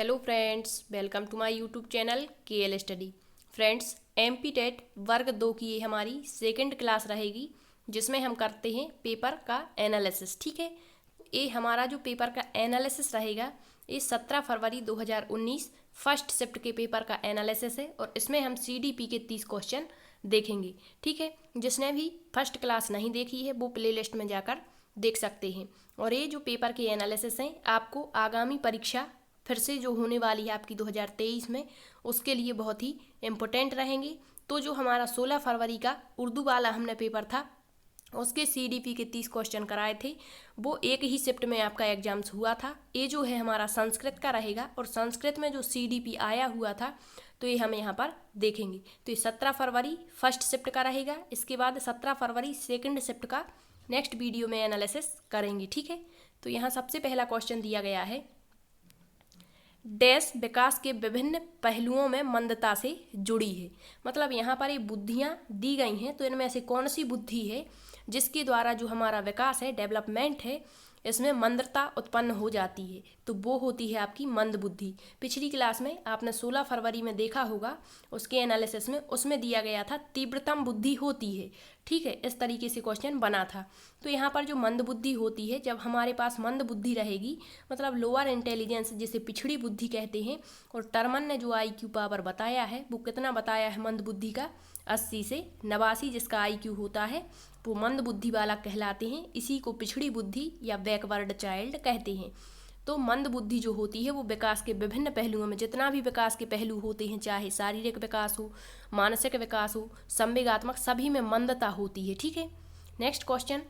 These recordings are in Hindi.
Hello friends, welcome to my YouTube channel KL study. Friends, MP TET वर्ग 2 की ये हमारी सेकंड क्लास रहेगी जिसमें हम करते हैं पेपर का एनालिसिस। ठीक है, ये हमारा जो पेपर का एनालिसिस रहेगा ये 17 फरवरी 2019 फर्स्ट शिफ्ट के पेपर का एनालिसिस है और इसमें हम CDP के 30 क्वेश्चन देखेंगे। ठीक है, जिसने भी फर्स्ट क्लास नहीं देखी है वो प्लेलिस्ट में जाकर देख सकते हैं। और ये जो पेपर के एनालिसिस हैं आपको आगामी परीक्षा फिर से जो होने वाली है आपकी 2023 में, उसके लिए बहुत ही इम्पोर्टेंट रहेंगे। तो जो हमारा 16 फरवरी का उर्दू वाला हमने पेपर था उसके CDP के 30 क्वेश्चन कराए थे, वो एक ही शिफ्ट में आपका एग्जाम्स हुआ था। ये जो है हमारा संस्कृत का रहेगा और संस्कृत में जो CDP आया हुआ था तो ये हम यहाँ पर देखेंगे। तो ये 17 फरवरी फर्स्ट शिफ्ट का रहेगा, इसके बाद 17 फरवरी सेकंड शिफ्ट का नेक्स्ट वीडियो में एनालिसिस करेंगे। ठीक है, तो यहाँ सबसे पहला क्वेश्चन दिया गया है, डैश विकास के विभिन्न पहलुओं में मंदता से जुड़ी है। मतलब यहाँ पर ये बुद्धियाँ दी गई हैं, तो इनमें से कौन सी बुद्धि है जिसके द्वारा जो हमारा विकास है, डेवलपमेंट है, इसमें मंदता उत्पन्न हो जाती है, तो वो होती है आपकी मंद बुद्धि। पिछली क्लास में आपने 16 फरवरी में देखा होगा, उसके एनालिसिस में उसमें दिया गया था तीव्रतम बुद्धि होती है। ठीक है, इस तरीके से क्वेश्चन बना था। तो यहाँ पर जो मंद बुद्धि होती है, जब हमारे पास मंद बुद्धि रहेगी मतलब लोअर इंटेलिजेंस जिसे पिछड़ी बुद्धि कहते हैं, और टर्मन ने जो IQ पावर बताया है वो कितना बताया है मंद बुद्धि का, 80 से 89 जिसका IQ होता है वो मंद बुद्धि वाला कहलाते हैं। इसी को पिछड़ी बुद्धि या बैकवर्ड चाइल्ड कहते हैं। तो मंद बुद्धि जो होती है वो विकास के विभिन्न पहलुओं में, जितना भी विकास के पहलू होते हैं, चाहे शारीरिक विकास हो, मानसिक विकास हो, संवेगात्मक, सभी में मंदता होती है। ठीक है, नेक्स्ट क्वेश्चन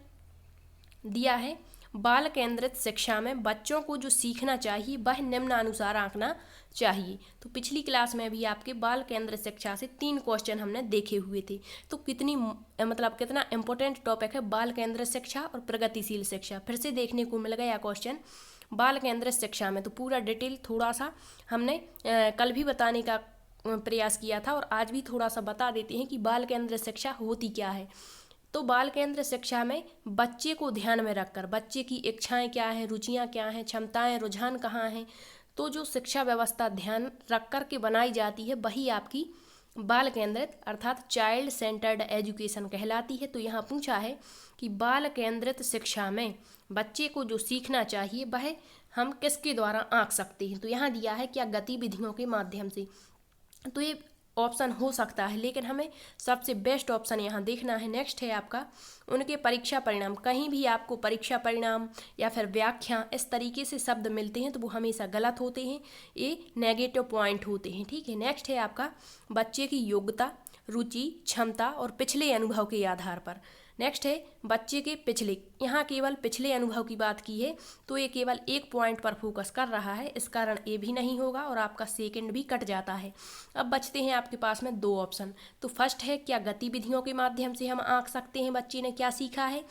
दिया है, बाल केंद्रित शिक्षा में बच्चों को जो सीखना चाहिए वह निम्नानुसार आंकना चाहिए। तो पिछली क्लास में भी आपके बाल केंद्रित शिक्षा से 3 क्वेश्चन हमने देखे हुए थे। तो कितना इंपॉर्टेंट टॉपिक है बाल केंद्रित शिक्षा और प्रगतिशील शिक्षा, फिर से देखने को मिल गया क्वेश्चन बाल केंद्रित शिक्षा में। तो पूरा डिटेल थोड़ा सा हमने कल भी बताने का प्रयास किया था और आज भी थोड़ा सा बता देते हैं कि बाल केंद्रित शिक्षा होती क्या है। तो बाल केंद्र शिक्षा में बच्चे को ध्यान में रखकर, बच्चे की इच्छाएं क्या हैं, रुचियां क्या हैं, क्षमताएं, रुझान कहाँ हैं, तो जो शिक्षा व्यवस्था ध्यान रख कर के बनाई जाती है वही आपकी बाल केंद्रित अर्थात चाइल्ड सेंटर्ड एजुकेशन कहलाती है। तो यहाँ पूछा है कि बाल केंद्रित शिक्षा में बच्चे को जो सीखना चाहिए वह हम किसके द्वारा आंक सकते हैं। तो यहाँ दिया है क्या गतिविधियों के माध्यम से, तो ये ऑप्शन हो सकता है, लेकिन हमें सबसे बेस्ट ऑप्शन यहाँ देखना है। नेक्स्ट है आपका उनके परीक्षा परिणाम। कहीं भी आपको परीक्षा परिणाम या फिर व्याख्या इस तरीके से शब्द मिलते हैं तो वो हमेशा गलत होते हैं, ये नेगेटिव पॉइंट होते हैं। ठीक है, नेक्स्ट है आपका बच्चे की योग्यता, रुचि, क्षमता और पिछले अनुभव के आधार पर। नेक्स्ट है बच्चे के पिछले, यहाँ केवल पिछले अनुभव की बात की है तो ये केवल एक पॉइंट पर फोकस कर रहा है, इस कारण ये भी नहीं होगा और आपका सेकंड भी कट जाता है। अब बचते हैं आपके पास में 2 ऑप्शन। तो फर्स्ट है क्या गतिविधियों के माध्यम से हम आंक सकते हैं बच्चे ने क्या सीखा है,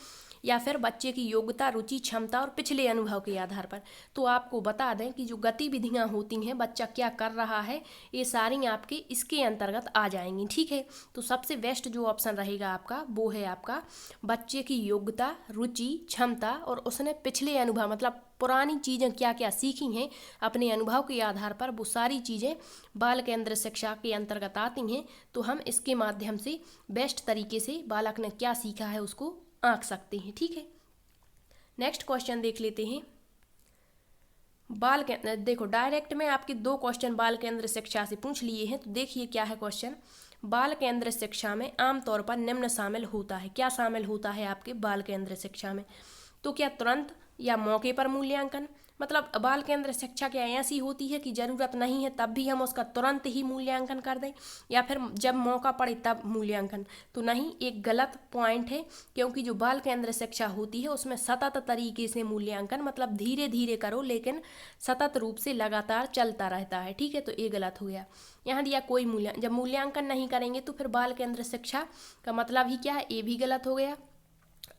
या फिर बच्चे की योग्यता, रुचि, क्षमता और पिछले अनुभव के आधार पर। तो आपको बता दें कि जो गतिविधियां होती हैं, बच्चा क्या कर रहा है, ये सारी आपके इसके अंतर्गत आ जाएंगी। ठीक है, तो सबसे बेस्ट जो ऑप्शन रहेगा आपका वो है आपका बच्चे की योग्यता, रुचि, क्षमता और उसने पिछले अनुभव मतलब पुरानी चीज़ें क्या क्या सीखी हैं अपने अनुभव के आधार पर, वो सारी चीज़ें बाल केंद्र शिक्षा के अंतर्गत आती हैं। तो हम इसके माध्यम से बेस्ट तरीके से बालक ने क्या सीखा है उसको आंक सकते हैं। ठीक है, नेक्स्ट क्वेश्चन देख लेते हैं। देखो डायरेक्ट में आपके 2 क्वेश्चन बाल केंद्र शिक्षा से पूछ लिए हैं, तो देखिए क्या है क्वेश्चन। बाल केंद्र शिक्षा में आमतौर पर निम्न शामिल होता है। क्या शामिल होता है आपके बाल केंद्र शिक्षा में, तो क्या तुरंत या मौके पर मूल्यांकन, मतलब बाल केंद्र शिक्षा क्या ऐसी होती है कि ज़रूरत नहीं है तब भी हम उसका तुरंत ही मूल्यांकन कर दें, या फिर जब मौका पड़े तब मूल्यांकन, तो नहीं, एक गलत पॉइंट है। क्योंकि जो बाल केंद्र शिक्षा होती है उसमें सतत तरीके से मूल्यांकन, मतलब धीरे धीरे करो लेकिन सतत रूप से लगातार चलता रहता है। ठीक है, तो ये गलत हो गया। यहाँ दिया कोई जब मूल्यांकन नहीं करेंगे तो फिर बाल केंद्र शिक्षा का मतलब ही क्या है, ये भी गलत हो गया।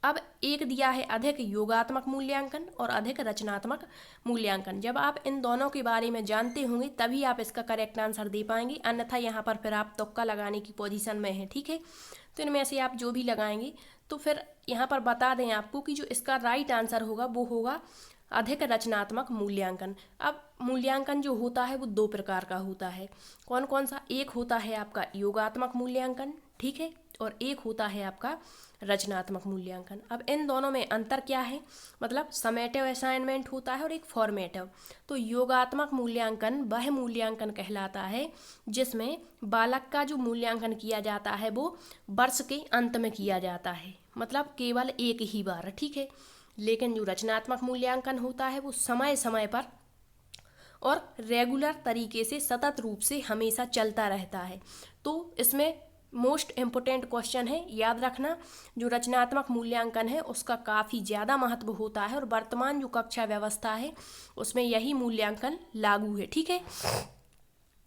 अब एक दिया है अधिक योगात्मक मूल्यांकन और अधिक रचनात्मक मूल्यांकन। जब आप इन दोनों के बारे में जानते होंगे तभी आप इसका करेक्ट आंसर दे पाएंगे, अन्यथा यहाँ पर फिर आप तुक्का लगाने की पोजीशन में हैं। ठीक है, तो इनमें से आप जो भी लगाएंगे, तो फिर यहाँ पर बता दें आपको कि जो इसका राइट आंसर होगा वो होगा अधिक रचनात्मक मूल्यांकन। अब मूल्यांकन जो होता है वो दो प्रकार का होता है। कौन कौन सा? एक होता है आपका योगात्मक मूल्यांकन, ठीक है, और एक होता है आपका रचनात्मक मूल्यांकन। अब इन दोनों में अंतर क्या है? मतलब समेटिव असाइनमेंट होता है और एक फॉर्मेटिव। तो योगात्मक मूल्यांकन वह मूल्यांकन कहलाता है जिसमें बालक का जो मूल्यांकन किया जाता है वो वर्ष के अंत में किया जाता है, मतलब केवल एक ही बार, ठीक है। लेकिन जो रचनात्मक मूल्यांकन होता है वो समय समय पर और रेगुलर तरीके से सतत रूप से हमेशा चलता रहता है। तो इसमें मोस्ट इम्पोर्टेंट क्वेश्चन है, याद रखना, जो रचनात्मक मूल्यांकन है उसका काफ़ी ज़्यादा महत्व होता है और वर्तमान जो कक्षा व्यवस्था है उसमें यही मूल्यांकन लागू है, ठीक है।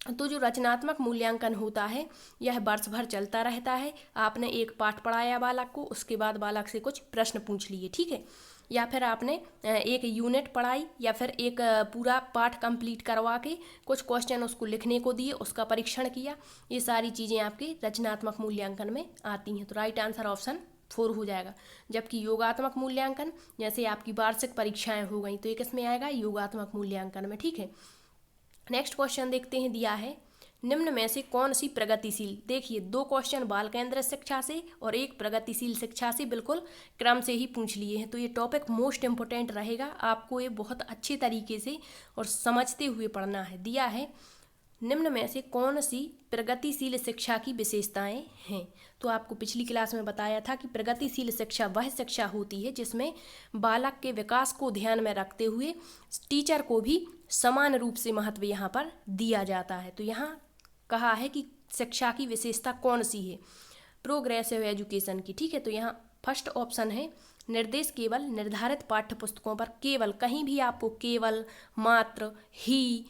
तो जो रचनात्मक मूल्यांकन होता है यह वर्ष भर चलता रहता है। आपने एक पाठ पढ़ाया बालक को, उसके बाद बालक से कुछ प्रश्न पूछ लिए, ठीक है, या फिर आपने एक यूनिट पढ़ाई या फिर एक पूरा पाठ कंप्लीट करवा के कुछ क्वेश्चन उसको लिखने को दिए, उसका परीक्षण किया। ये सारी चीज़ें आपके रचनात्मक मूल्यांकन में आती हैं। तो राइट आंसर ऑप्शन 4 हो जाएगा। जबकि योगात्मक मूल्यांकन जैसे आपकी वार्षिक परीक्षाएं हो गई तो ये किस में आएगा? योगात्मक मूल्यांकन में, ठीक है। नेक्स्ट क्वेश्चन देखते हैं, दिया है निम्न में से कौन सी प्रगतिशील, देखिए 2 क्वेश्चन बाल केंद्रित शिक्षा से और एक प्रगतिशील शिक्षा से बिल्कुल क्रम से ही पूछ लिए हैं। तो ये टॉपिक मोस्ट इम्पोर्टेंट रहेगा, आपको ये बहुत अच्छे तरीके से और समझते हुए पढ़ना है। दिया है निम्न में से कौन सी प्रगतिशील शिक्षा की विशेषताएं हैं। तो आपको पिछली क्लास में बताया था कि प्रगतिशील शिक्षा वह शिक्षा होती है जिसमें बालक के विकास को ध्यान में रखते हुए टीचर को भी समान रूप से महत्व यहाँ पर दिया जाता है। तो यहाँ कहा है कि शिक्षा की विशेषता कौन सी है? प्रोग्रेसिव एजुकेशन की, ठीक है। तो यहाँ फर्स्ट ऑप्शन है निर्देश केवल निर्धारित पाठ्य पुस्तकों पर, केवल, कहीं भी आपको केवल, मात्र, ही,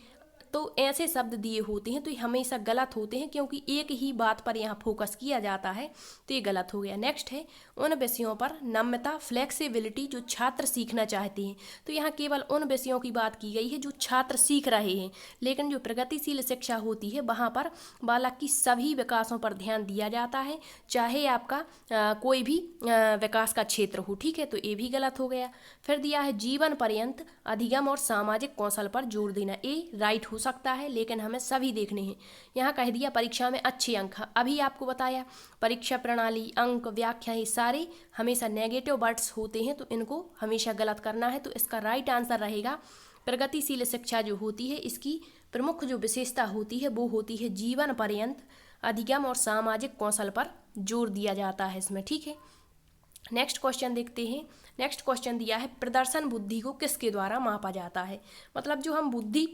तो ऐसे शब्द दिए होते हैं तो ये हमेशा गलत होते हैं क्योंकि एक ही बात पर यहाँ फोकस किया जाता है, तो ये गलत हो गया। नेक्स्ट है उन विषयों पर नम्यता, फ्लेक्सिबिलिटी जो छात्र सीखना चाहते हैं। तो यहाँ केवल उन विषयों की बात की गई है जो छात्र सीख रहे हैं, लेकिन जो प्रगतिशील शिक्षा होती है वहाँ पर बालक की सभी विकासों पर ध्यान दिया जाता है, चाहे आपका कोई भी विकास का क्षेत्र हो, ठीक है। तो ये भी गलत हो गया। फिर दिया है जीवन पर्यंत अधिगम और सामाजिक कौशल पर जोर देना। ये राइट हो सकता है लेकिन हमें सभी देखने हैं। यहाँ कह दिया परीक्षा में अच्छे अंक, अभी आपको बताया परीक्षा प्रणाली, अंक, व्याख्या, ये सारे हमेशा नेगेटिव वर्ड्स होते हैं तो इनको हमेशा गलत करना है। तो इसका राइट आंसर रहेगा प्रगतिशील शिक्षा जो होती है इसकी प्रमुख जो विशेषता होती है वो होती है जीवन पर्यंत अधिगम और सामाजिक कौशल पर जोर दिया जाता है इसमें, ठीक है। नेक्स्ट क्वेश्चन देखते हैं। नेक्स्ट क्वेश्चन दिया है प्रदर्शन बुद्धि को किसके द्वारा मापा जाता है। मतलब जो हम बुद्धि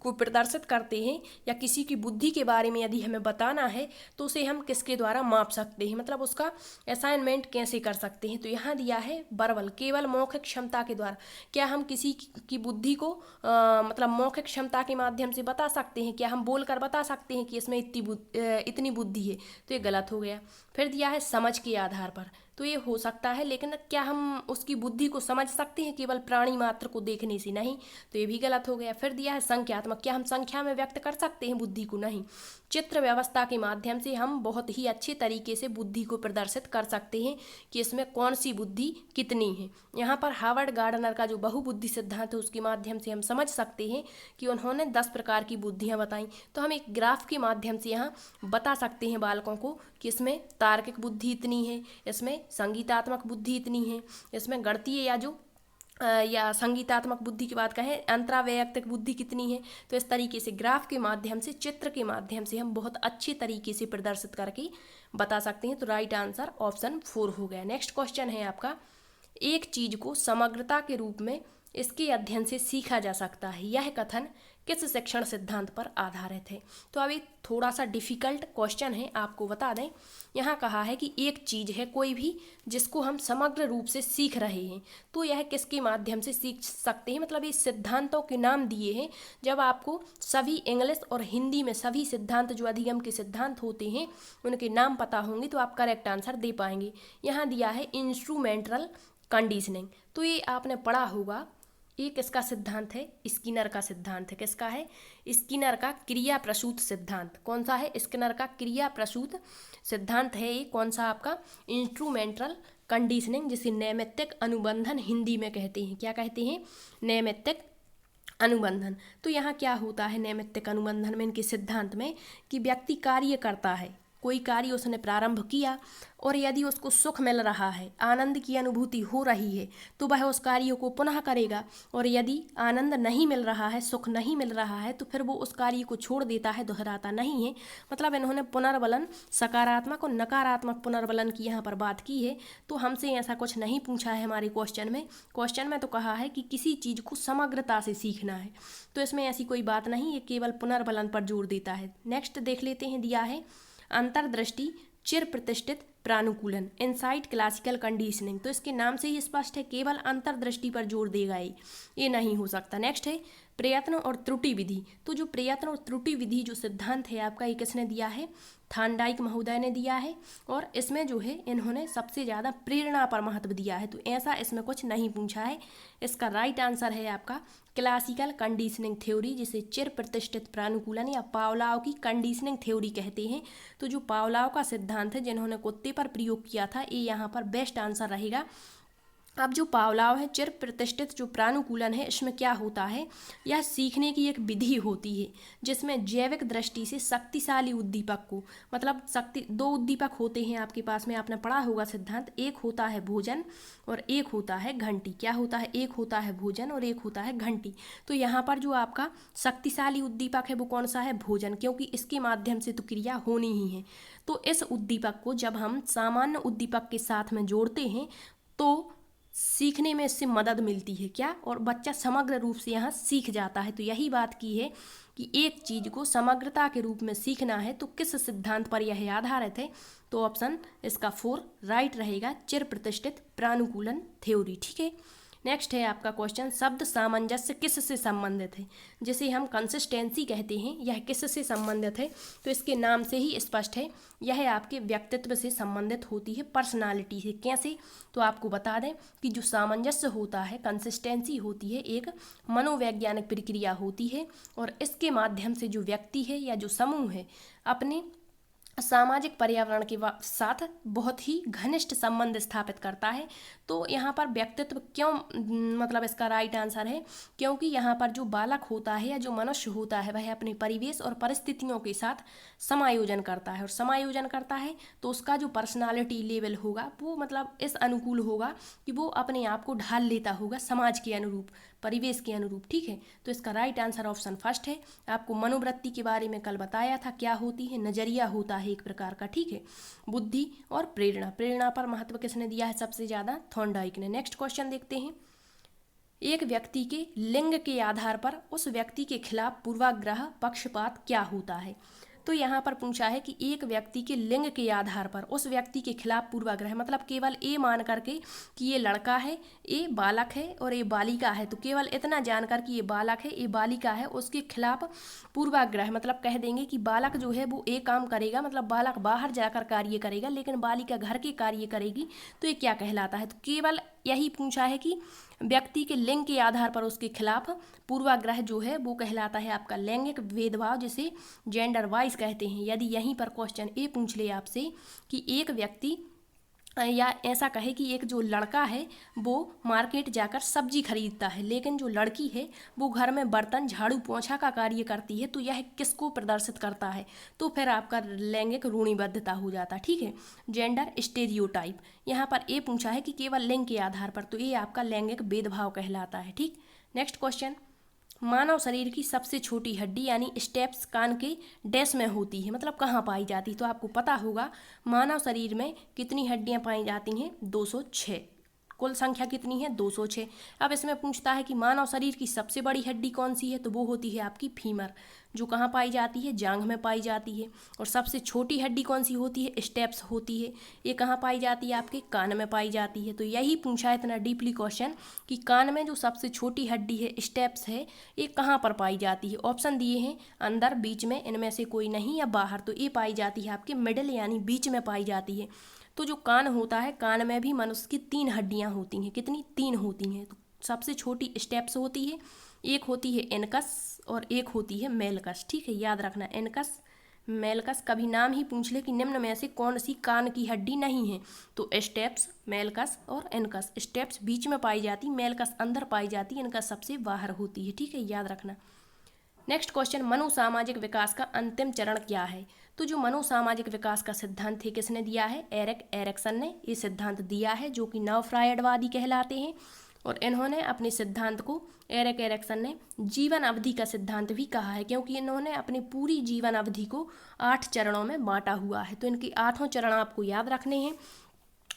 को प्रदर्शित करते हैं या किसी की बुद्धि के बारे में यदि हमें बताना है तो उसे हम किसके द्वारा माप सकते हैं, मतलब उसका असाइनमेंट कैसे कर सकते हैं। तो यहाँ दिया है वर्बल, केवल मौखिक क्षमता के द्वारा। क्या हम किसी की बुद्धि को मतलब मौखिक क्षमता के माध्यम से बता सकते हैं? क्या हम बोलकर बता सकते हैं कि इसमें इतनी बुद्धि है? तो ये गलत हो गया। फिर दिया है समझ के आधार पर, तो ये हो सकता है लेकिन क्या हम उसकी बुद्धि को समझ सकते हैं केवल प्राणी मात्र को देखने से? नहीं, तो ये भी गलत हो गया। फिर दिया है संख्यात्मक, क्या हम संख्या में व्यक्त कर सकते हैं बुद्धि को? नहीं। चित्र व्यवस्था के माध्यम से हम बहुत ही अच्छे तरीके से बुद्धि को प्रदर्शित कर सकते हैं कि इसमें कौन सी बुद्धि कितनी है। यहाँ पर हार्वर्ड गार्डनर का जो बहुबुद्धि सिद्धांत है उसके माध्यम से हम समझ सकते हैं कि उन्होंने 10 प्रकार की बुद्धियाँ बताई। तो हम एक ग्राफ के माध्यम से यहाँ बता सकते हैं बालकों को कि इसमें तार्किक बुद्धि इतनी है, इसमें संगीतात्मक बुद्धि इतनी है, इसमें गणितीय या संगीतात्मक बुद्धि की बात कहें अंतरावैयक्तिक बुद्धि कितनी है। तो इस तरीके से ग्राफ के माध्यम से, चित्र के माध्यम से हम बहुत अच्छे तरीके से प्रदर्शित करके बता सकते हैं। तो राइट आंसर ऑप्शन 4 हो गया। नेक्स्ट क्वेश्चन है आपका एक चीज को समग्रता के रूप में इसके अध्ययन से सीखा जा सकता है, यह कथन किस शिक्षण सिद्धांत पर आधारित है। तो अभी थोड़ा सा डिफिकल्ट क्वेश्चन है, आपको बता दें। यहाँ कहा है कि एक चीज़ है कोई भी जिसको हम समग्र रूप से सीख रहे हैं, तो यह किसके माध्यम से सीख सकते हैं। मतलब ये सिद्धांतों के नाम दिए हैं। जब आपको सभी इंग्लिश और हिंदी में सभी सिद्धांत जो अधिगम के सिद्धांत होते हैं उनके नाम पता होंगे तो आप करेक्ट आंसर दे पाएंगे। यहाँ दिया है इंस्ट्रूमेंटल कंडीशनिंग, तो ये आपने पढ़ा होगा। ये किसका सिद्धांत है? स्किनर का सिद्धांत है। किसका है? स्किनर का क्रिया प्रसूत सिद्धांत। कौन सा है? स्किनर का क्रिया प्रसूत सिद्धांत है ये। कौन सा? आपका इंस्ट्रूमेंटल कंडीशनिंग, जिसे नैमित्तिक अनुबंधन हिंदी में कहते हैं। क्या कहते हैं? नैमित्तिक अनुबंधन। तो यहाँ क्या होता है नैमित्तिक अनुबंधन में, इनके सिद्धांत में, कि व्यक्ति कार्य करता है, कोई कार्य उसने प्रारंभ किया और यदि उसको सुख मिल रहा है, आनंद की अनुभूति हो रही है, तो वह उस कार्य को पुनः करेगा, और यदि आनंद नहीं मिल रहा है, सुख नहीं मिल रहा है, तो फिर वो उस कार्य को छोड़ देता है, दोहराता नहीं है। मतलब इन्होंने पुनर्बलन, सकारात्मक और नकारात्मक पुनर्बलन की यहाँ पर बात की है। तो हमसे ऐसा कुछ नहीं पूछा है हमारे क्वेश्चन में। क्वेश्चन में तो कहा है कि किसी चीज़ को समग्रता से सीखना है, तो इसमें ऐसी कोई बात नहीं, ये केवल पुनर्बलन पर जोर देता है। नेक्स्ट देख लेते हैं, दिया है अंतर्दृष्टि चिर प्रतिष्ठित प्रानुकूलन, इनसाइट क्लासिकल कंडीशनिंग। तो इसके नाम से ही स्पष्ट है, केवल अंतर्दृष्टि पर जोर देगा ये नहीं हो सकता। नेक्स्ट है प्रयत्न और त्रुटि विधि। तो जो प्रयत्न और त्रुटि विधि जो सिद्धांत है आपका, ये किसने दिया है? थार्नडाइक महोदय ने दिया है, और इसमें जो है इन्होंने सबसे ज़्यादा प्रेरणा पर महत्व दिया है। तो ऐसा इसमें कुछ नहीं पूछा है। इसका राइट आंसर है आपका क्लासिकल कंडीशनिंग थ्योरी, जिसे चिर प्रतिष्ठित प्रानुकूलन या पावलाव की कंडीशनिंग थ्योरी कहते हैं। तो जो पावलाव का सिद्धांत है जिन्होंने कुत्ते पर प्रयोग किया था, ये यहाँ पर बेस्ट आंसर रहेगा। अब जो पावलाव है, चिर प्रतिष्ठित जो प्रानुकूलन है, इसमें क्या होता है, यह सीखने की एक विधि होती है जिसमें जैविक दृष्टि से शक्तिशाली उद्दीपक को, मतलब दो उद्दीपक होते हैं आपके पास में, आपने पढ़ा होगा सिद्धांत, एक होता है भोजन और एक होता है घंटी। क्या होता है? एक होता है भोजन और एक होता है घंटी। तो यहाँ पर जो आपका शक्तिशाली उद्दीपक है वो कौन सा है? भोजन, क्योंकि इसके माध्यम से तो क्रिया होनी ही है। तो इस उद्दीपक को जब हम सामान्य उद्दीपक के साथ में जोड़ते हैं तो सीखने में इससे मदद मिलती है। क्या? और बच्चा समग्र रूप से यहाँ सीख जाता है। तो यही बात की है कि एक चीज़ को समग्रता के रूप में सीखना है तो किस सिद्धांत पर यह आधारित है? तो ऑप्शन इसका 4 राइट रहेगा, चिर प्रतिष्ठित प्रानुकूलन थ्योरी। ठीक है। नेक्स्ट है आपका क्वेश्चन, शब्द सामंजस्य किससे संबंधित है? जिसे हम कंसिस्टेंसी कहते हैं, यह किससे संबंधित है? तो इसके नाम से ही स्पष्ट है, यह आपके व्यक्तित्व से संबंधित होती है, पर्सनालिटी से। कैसे? तो आपको बता दें कि जो सामंजस्य होता है, कंसिस्टेंसी होती है, एक मनोवैज्ञानिक प्रक्रिया होती है, और इसके माध्यम से जो व्यक्ति है या जो समूह है अपने सामाजिक पर्यावरण के साथ बहुत ही घनिष्ठ संबंध स्थापित करता है। तो यहाँ पर व्यक्तित्व क्यों, मतलब इसका राइट आंसर है क्योंकि यहाँ पर जो बालक होता है या जो मनुष्य होता है वह अपने परिवेश और परिस्थितियों के साथ समायोजन करता है, और समायोजन करता है तो उसका जो पर्सनालिटी लेवल होगा वो मतलब इस अनुकूल होगा कि वो अपने आप को ढाल लेता होगा समाज के अनुरूप, परिवेश के अनुरूप। ठीक है। तो इसका राइट आंसर ऑप्शन फर्स्ट है। आपको मनोवृत्ति के बारे में कल बताया था, क्या होती है? नजरिया होता है एक प्रकार का। ठीक है। बुद्धि और प्रेरणा, प्रेरणा पर महत्व किसने दिया है सबसे ज़्यादा? थॉर्नडाइक ने। नेक्स्ट क्वेश्चन देखते हैं, एक व्यक्ति के लिंग के आधार पर उस व्यक्ति के खिलाफ पूर्वाग्रह पक्षपात क्या होता है? तो यहाँ पर पूछा है कि एक व्यक्ति के लिंग के आधार पर उस व्यक्ति के खिलाफ पूर्वाग्रह, मतलब केवल ये मान करके कि ये लड़का है, ये बालक है और ये बालिका है, तो केवल इतना जानकर कि ये बालक है, ये बालिका है, उसके खिलाफ पूर्वाग्रह, मतलब कह देंगे कि बालक जो है वो एक काम करेगा, मतलब बालक बाहर जाकर कार्य करेगा लेकिन बालिका घर के कार्य करेगी, तो ये क्या कहलाता है? तो केवल यही पूछा है कि व्यक्ति के लिंग के आधार पर उसके खिलाफ पूर्वाग्रह जो है वो कहलाता है आपका लैंगिक भेदभाव, जिसे जेंडर वाइज कहते हैं। यदि यहीं पर क्वेश्चन ए पूछ ले आपसे कि एक व्यक्ति या ऐसा कहे कि एक जो लड़का है वो मार्केट जाकर सब्जी खरीदता है, लेकिन जो लड़की है वो घर में बर्तन झाड़ू पोंछा का कार्य करती है, तो यह किसको प्रदर्शित करता है? तो फिर आपका लैंगिक रूढ़िबद्धता हो जाता। ठीक है। जेंडर स्टेरियोटाइप, यहाँ पर ए पूछा है कि केवल लिंग के आधार पर, तो ये आपका लैंगिक भेदभाव कहलाता है। ठीक। नेक्स्ट क्वेश्चन, मानव शरीर की सबसे छोटी हड्डी यानी स्टेप्स कान के डैश में होती है, मतलब कहाँ पाई जाती है? तो आपको पता होगा मानव शरीर में कितनी हड्डियाँ पाई जाती हैं? 206। कुल संख्या कितनी है? 206। अब इसमें पूछता है कि मानव शरीर की सबसे बड़ी हड्डी कौन सी है? तो वो होती है आपकी फीमर, जो कहाँ पाई जाती है? जांघ में पाई जाती है। और सबसे छोटी हड्डी कौन सी होती है? स्टेप्स होती है। ये कहाँ पाई जाती है? आपके कान में पाई जाती है। तो यही पूछा है इतना डीपली क्वेश्चन कि कान में जो सबसे छोटी हड्डी है, स्टेप्स है, ये कहाँ पर पाई जाती है? ऑप्शन दिए हैं अंदर, बीच में, इनमें से कोई नहीं, या बाहर। तो ये पाई जाती है आपके मिडिल यानी बीच में पाई जाती है। तो जो कान होता है, कान में भी मनुष्य की 3 हड्डियाँ होती हैं। कितनी? 3 होती हैं। तो सबसे छोटी स्टेप्स होती है, एक होती है इनकस और एक होती है मेलकस। ठीक है, याद रखना, इनकस मेलकस। कभी नाम ही पूछ ले कि निम्न में से कौन सी कान की हड्डी नहीं है, तो स्टेप्स, मेलकस और इनकस। स्टेप्स बीच में पाई जाती, मेलकस अंदर पाई जाती, इनकस सबसे बाहर होती है, ठीक है, याद रखना। नेक्स्ट क्वेश्चन, मनोसामाजिक विकास का अंतिम चरण क्या है? तो जो मनोसामाजिक विकास का सिद्धांत है किसने दिया है? एरिक एरिक्सन ने ये सिद्धांत दिया है, जो कि नव फ्रायडवादी कहलाते हैं। और इन्होंने अपने सिद्धांत को, एरिक एरिक्सन ने जीवन अवधि का सिद्धांत भी कहा है, क्योंकि इन्होंने अपनी पूरी जीवन अवधि को 8 चरणों में बांटा हुआ है। तो इनकी 8 चरण आपको याद रखने हैं।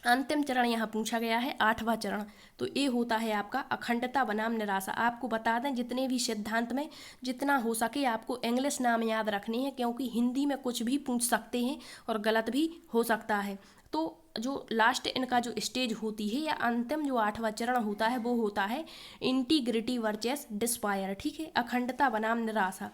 अंतिम चरण यहाँ पूछा गया है 8वां चरण, तो ये होता है आपका अखंडता बनाम निराशा। आपको बता दें जितने भी सिद्धांत में जितना हो सके आपको इंग्लिश नाम याद रखने हैं, क्योंकि हिंदी में कुछ भी पूछ सकते हैं और गलत भी हो सकता है। तो जो लास्ट इनका जो स्टेज होती है या अंतिम जो 8वां चरण होता है वो होता है इंटीग्रिटी वर्सेस डिस्पायर, ठीक है, अखंडता बनाम निराशा।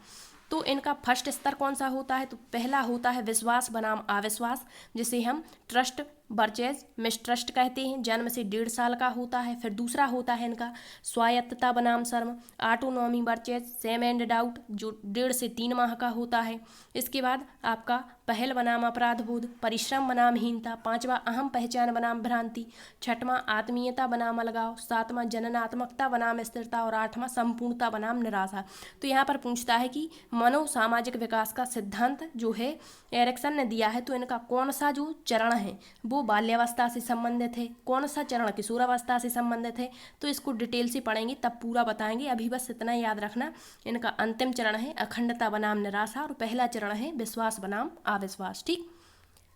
तो इनका फर्स्ट स्तर कौन सा होता है? तो पहला होता है विश्वास बनाम अविश्वास, जिसे हम ट्रस्ट वर्सेस मिसट्रस्ट कहते हैं, जन्म से 1.5 साल का होता है। फिर दूसरा होता है इनका स्वायत्तता बनाम शर्म, autonomy versus same and doubt, जो 1.5 से 3 माह का होता है। इसके बाद आपका पहल बनाम अपराध बोध, परिश्रम बनाम हीनता, 5वां अहम पहचान बनाम भ्रांति, 6वां आत्मीयता बनाम अलगाव, 7वां जननात्मकता बनाम स्थिरता और 8वां संपूर्णता बनाम निराशा। तो यहाँ पर पूछता है कि मनोसामाजिक विकास का सिद्धांत जो है एरिक्सन ने दिया है, तो इनका कौन सा जो चरण है वो बाल्यावस्था से संबंधित है, कौन सा चरण किशोरावस्था से संबंधित है। तो इसको डिटेल से पढ़ेंगे तब पूरा बताएंगे, अभी बस इतना याद रखना। इनका अंतिम चरण है अखंडता बनाम निराशा और पहला चरण है विश्वास बनाम अविश्वास, ठीक।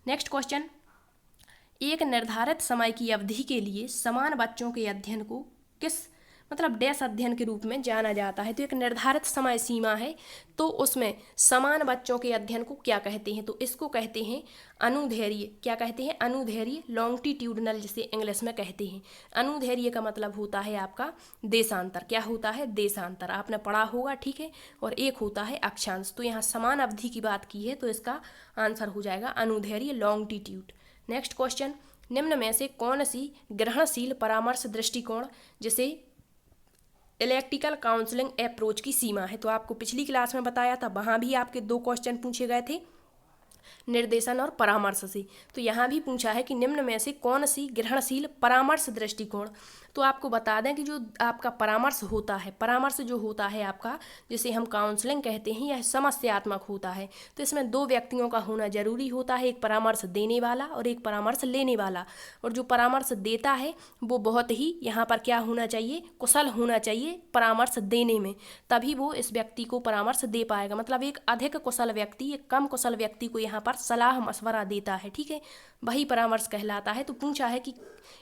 नेक्स्ट क्वेश्चन, एक निर्धारित समय की अवधि के लिए समान बच्चों के अध्ययन को किस डैश अध्ययन के रूप में जाना जाता है? तो एक निर्धारित समय सीमा है, तो उसमें समान बच्चों के अध्ययन को क्या कहते हैं? तो इसको कहते हैं अनुदैर्घ्य। क्या कहते हैं? अनुदैर्घ्य, लॉन्गिट्यूडिनल जिसे इंग्लिश में कहते हैं। अनुदैर्घ्य का मतलब होता है आपका देशांतर। क्या होता है? देशांतर, आपने पढ़ा होगा, ठीक है। और एक होता है अक्षांश। तो यहाँ समान अवधि की बात की है, तो इसका आंसर हो जाएगा अनुदैर्घ्य, लॉन्गिट्यूड। नेक्स्ट क्वेश्चन, निम्न में से कौन सी ग्रहणशील परामर्श दृष्टिकोण जिसे इलेक्ट्रिकल काउंसलिंग अप्रोच की सीमा है? तो आपको पिछली क्लास में बताया था, वहाँ भी आपके 2 क्वेश्चन पूछे गए थे निर्देशन और परामर्श से। तो यहाँ भी पूछा है कि निम्न में से कौन सी ग्रहणशील परामर्श दृष्टिकोण। तो आपको बता दें कि जो आपका परामर्श होता है, परामर्श जो होता है आपका, जिसे हम काउंसलिंग कहते हैं, यह समस्यात्मक होता है। तो इसमें 2 व्यक्तियों का होना जरूरी होता है, एक परामर्श देने वाला और एक परामर्श लेने वाला। और जो परामर्श देता है वो बहुत ही यहाँ पर क्या होना चाहिए? कुशल होना चाहिए परामर्श देने में, तभी वो इस व्यक्ति को परामर्श दे पाएगा। मतलब एक अधिक कुशल व्यक्ति एक कम कुशल व्यक्ति को यहाँ पर सलाह मशवरा देता है, ठीक है, वही परामर्श कहलाता है। तो पूछा है कि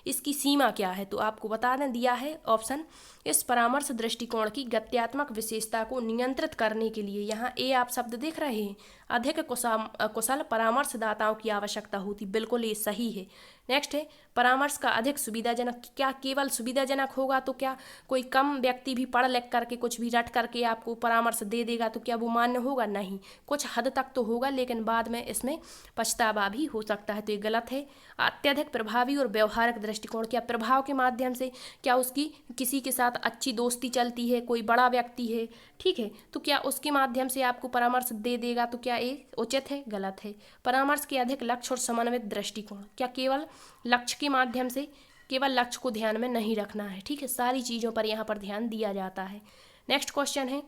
इसकी सीमा क्या है? तो आपको बता दें, दिया है ऑप्शन, इस परामर्श दृष्टिकोण की गत्यात्मक विशेषता को नियंत्रित करने के लिए, यहाँ ए आप शब्द देख रहे हैं, अधिक कुशल परामर्शदाताओं की आवश्यकता होती। बिल्कुल ये सही है। नेक्स्ट है परामर्श का अधिक सुविधाजनक। क्या केवल सुविधाजनक होगा? तो क्या कोई कम व्यक्ति भी पढ़ लिख करके कुछ भी रट करके आपको परामर्श दे देगा तो क्या वो मान्य होगा? नहीं, कुछ हद तक तो होगा, लेकिन बाद में इसमें पछतावा भी हो सकता है, तो ये गलत है। अत्यधिक प्रभावी और व्यवहारिक दृष्टिकोण, क्या प्रभाव के माध्यम से, क्या उसकी किसी के साथ अच्छी दोस्ती चलती है, कोई बड़ा व्यक्ति है, ठीक है, तो क्या उसके माध्यम से आपको परामर्श दे देगा? तो क्या ये उचित है? गलत है। परामर्श के अधिक लक्ष्य और समन्वित दृष्टिकोण, क्या केवल लक्ष्य के माध्यम से, केवल लक्ष्य को ध्यान में नहीं रखना है, ठीक है, सारी चीज़ों पर यहाँ पर ध्यान दिया जाता है। नेक्स्ट क्वेश्चन है,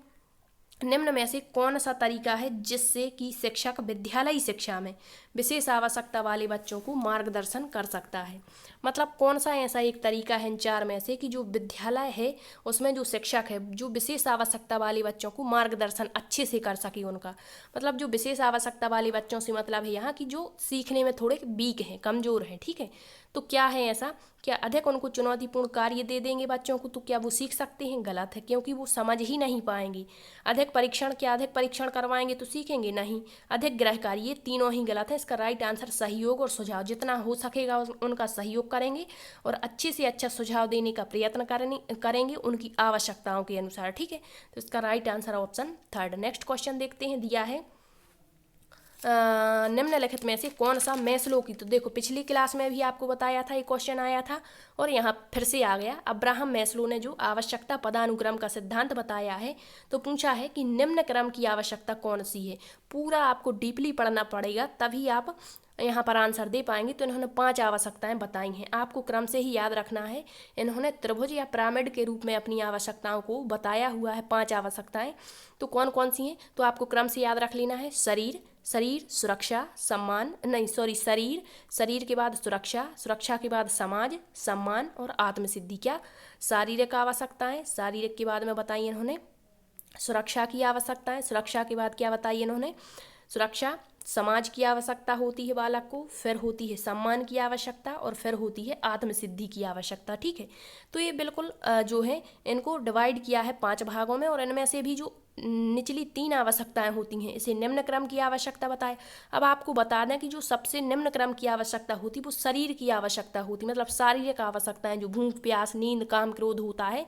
निम्न में से कौन सा तरीका है जिससे कि शिक्षक विद्यालयी शिक्षा में विशेष आवश्यकता वाले बच्चों को मार्गदर्शन कर सकता है? मतलब कौन सा ऐसा एक तरीका है इन 4 में से कि जो विद्यालय है उसमें जो शिक्षक है जो विशेष आवश्यकता वाले बच्चों को मार्गदर्शन अच्छे से कर सके उनका। मतलब जो विशेष आवश्यकता वाले बच्चों से मतलब है यहाँ कि जो सीखने में थोड़े वीक हैं, कमज़ोर हैं, ठीक है। तो क्या है ऐसा? क्या अधिक उनको चुनौतीपूर्ण कार्य दे देंगे बच्चों को तो क्या वो सीख सकते हैं? गलत है, क्योंकि वो समझ ही नहीं पाएंगे। अधिक परीक्षण, क्या अधिक परीक्षण करवाएंगे तो सीखेंगे? नहीं। अधिक गृह कार्य, ये तीनों ही गलत है। इसका राइट आंसर सहयोग और सुझाव, जितना हो सकेगा उनका सहयोग करेंगे और अच्छे से अच्छा सुझाव देने का प्रयत्न करेंगे उनकी आवश्यकताओं के अनुसार, ठीक है। तो इसका right answer option 3। Next question देखते हैं, दिया है निम्नलिखित में से कौन सा मैस्लो की, तो देखो पिछली क्लास में भी आपको बताया था, ये क्वेश्चन आया था और यहाँ फिर से आ गया। अब्राहम मैस्लो ने जो आवश्यकता पदानुक्रम का सिद्धांत बताया है, तो पूछा है कि निम्न क्रम की आवश्यकता कौन सी है। पूरा आपको डीपली पढ़ना पड़ेगा तभी आप यहाँ पर आंसर दे पाएंगे। तो इन्होंने 5 आवश्यकताएं बताई हैं, आपको क्रम से ही याद रखना है। इन्होंने त्रिभुज या पिरामिड के रूप में अपनी आवश्यकताओं को बताया हुआ है, 5 आवश्यकताएं। तो कौन कौन सी हैं, तो आपको क्रम से याद रख लेना है। शरीर, सुरक्षा, सम्मान, शरीर के बाद सुरक्षा के बाद समाज, सम्मान और आत्मसिद्धि। क्या शारीरिक आवश्यकताएं, शारीरिक के बाद में बताई इन्होंने सुरक्षा की आवश्यकताएं, सुरक्षा के बाद क्या बताई इन्होंने, सुरक्षा, समाज की आवश्यकता होती है बालक को, फिर होती है सम्मान की आवश्यकता और फिर होती है आत्मसिद्धि की आवश्यकता। ठीक है, तो ये बिल्कुल जो है इनको डिवाइड किया है 5 भागों में, और इनमें से भी जो निचली 3 आवश्यकताएं होती हैं इसे निम्न क्रम की आवश्यकता बताए। अब आपको बता दें कि जो सबसे निम्न क्रम की आवश्यकता होती वो शरीर की आवश्यकता होती, मतलब शारीरिक आवश्यकताएं, जो भूख प्यास नींद काम क्रोध होता है,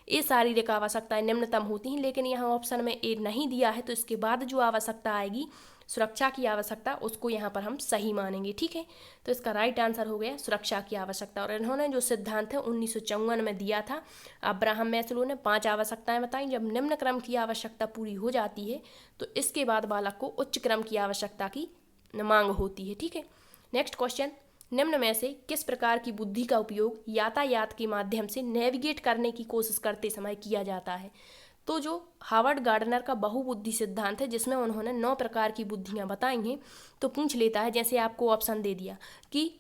ये शारीरिक आवश्यकताएं निम्नतम होती हैं। लेकिन यहाँ ऑप्शन में ए नहीं दिया है, तो इसके बाद जो आवश्यकता आएगी सुरक्षा की आवश्यकता, उसको यहाँ पर हम सही मानेंगे। ठीक है, तो इसका राइट आंसर हो गया सुरक्षा की आवश्यकता। और इन्होंने जो सिद्धांत है 1954 में दिया था, अब्राहम मैस्लो ने 5 आवश्यकताएं बताई। जब निम्न क्रम की आवश्यकता पूरी हो जाती है तो इसके बाद बालक को उच्च क्रम की आवश्यकता की मांग होती है। ठीक है, नेक्स्ट क्वेश्चन, निम्न में से किस प्रकार की बुद्धि का उपयोग यातायात के माध्यम से नेविगेट करने की कोशिश करते समय किया जाता है। तो जो हार्वर्ड गार्डनर का बहुबुद्धि सिद्धांत है, जिसमें उन्होंने 9 प्रकार की बुद्धियां बताई हैं, तो पूछ लेता है, जैसे आपको ऑप्शन दे दिया कि